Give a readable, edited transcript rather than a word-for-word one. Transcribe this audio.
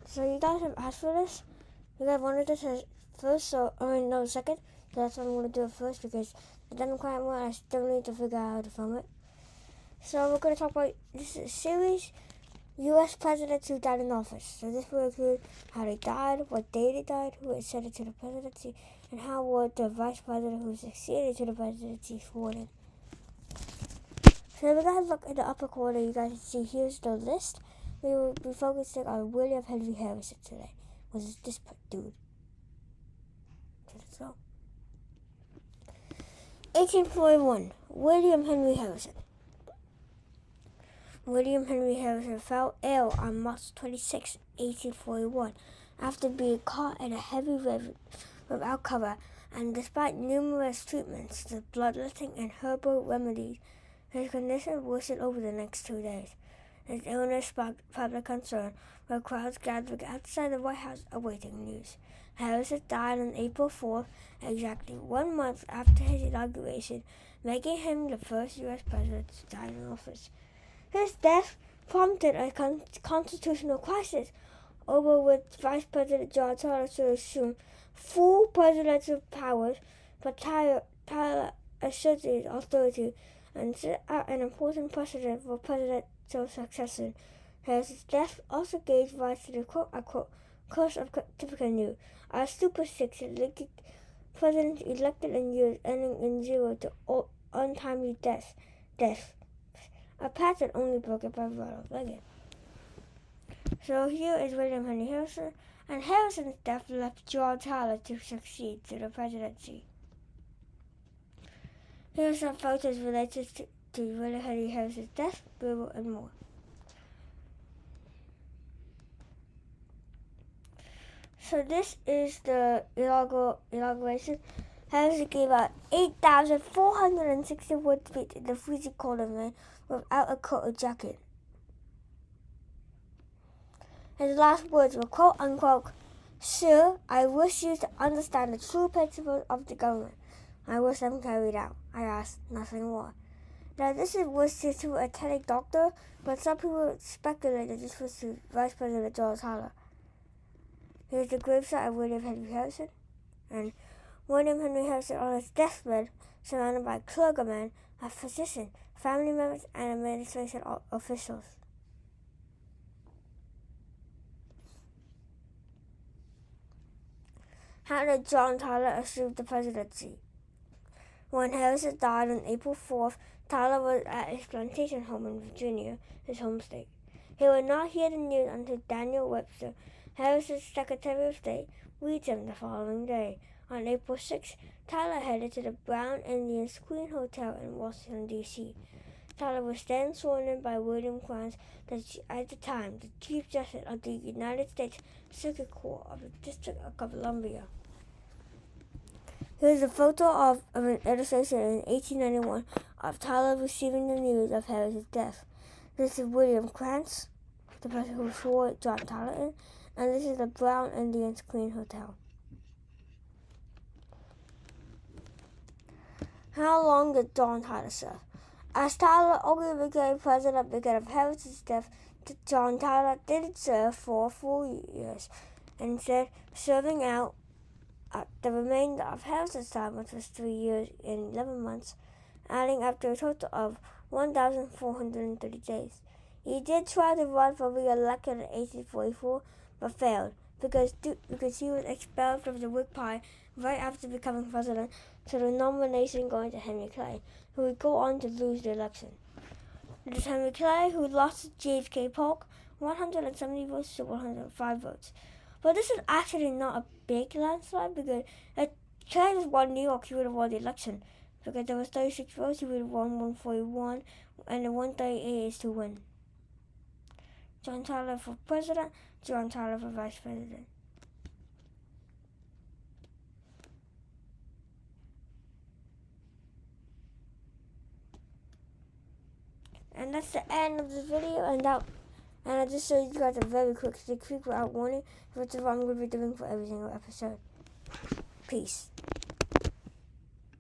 So you guys have asked for this. You guys wanted this first, second. So that's why I'm going to do it first because it doesn't quite work. I still need to figure out how to film it. So we're going to talk about this series, U.S. presidents who died in office. So this will include how they died, what day they died, who ascended to the presidency, and how was the vice president who succeeded to the presidency sworn. So if you guys look in the upper corner, you guys can see here's the list. We will be focusing on William Henry Harrison today. Which is this dude. So, 1841, William Henry Harrison. William Henry Harrison fell ill on March 26, 1841, after being caught in a heavy rain without cover, and despite numerous treatments, the bloodletting and herbal remedies, his condition worsened over the next 2 days. His illness sparked public concern, with crowds gathering outside the White House awaiting news. Harrison died on April 4th, exactly 1 month after his inauguration, making him the first U.S. president to die in office. His death prompted a constitutional crisis over which Vice President John Tyler should assume full presidential powers, but Tyler asserted his authority and set out an important precedent for presidential succession. Harrison's death also gave rise to the quote-unquote curse of typical new, a superstition linking presidents elected in years ending in zero to untimely death, a pattern only broken by Ronald Reagan. So here is William Henry Harrison, and Harrison's death left John Tyler to succeed to the presidency. Here are some photos related to William Henry Harrison's death, burial, and more. So this is the inauguration. Harrison gave out 8,461 speeches in the freezing cold of May without a coat or jacket. His last words were, quote-unquote, "Sir, I wish you to understand the true principles of the government. I wish them carried out. I ask nothing more." Now, this was to a attending doctor, but some people speculate that this was to Vice President John Tyler. Here's the gravesite of William Henry Harrison. And William Henry Harrison on his deathbed, surrounded by clergymen, a physician, family members, and administration officials. How did John Tyler assume the presidency? When Harrison died on April 4th, Tyler was at his plantation home in Virginia, his home state. He would not hear the news until Daniel Webster, Harrison's Secretary of State, reached him the following day. On April 6th, Tyler headed to the Brown Indians Queen Hotel in Washington, D.C. Tyler was then sworn in by William Grant, at the time the Chief Justice of the United States Circuit Court of the District of Columbia. Here's a photo of an illustration in 1891 of Tyler receiving the news of Harrison's death. This is William Grant, the person who swore John Tyler in, and this is the Brown Indians Queen Hotel. How long did John Tyler serve? As Tyler only became president because of Harrison's death, John Tyler didn't serve for 4 years, instead serving out the remainder of Harrison's time, which was 3 years and 11 months, adding up to a total of 1,430 days. He did try to run for re-election in 1844, but failed because he was expelled from the Whig Party right after becoming president, so the nomination going to Henry Clay, who would go on to lose the election. It is Henry Clay who lost to James K. Polk, 170 votes to 105 votes. But this is actually not a big landslide because if Clay just won New York, he would have won the election. Because there was 36 votes, he would have won 141, and the 138 is to win. John Tyler for president, John Tyler for vice president. And that's the end of the video, and I just showed you guys a very quick sneak peek without warning, which is what I'm going to be doing for every single episode. Peace.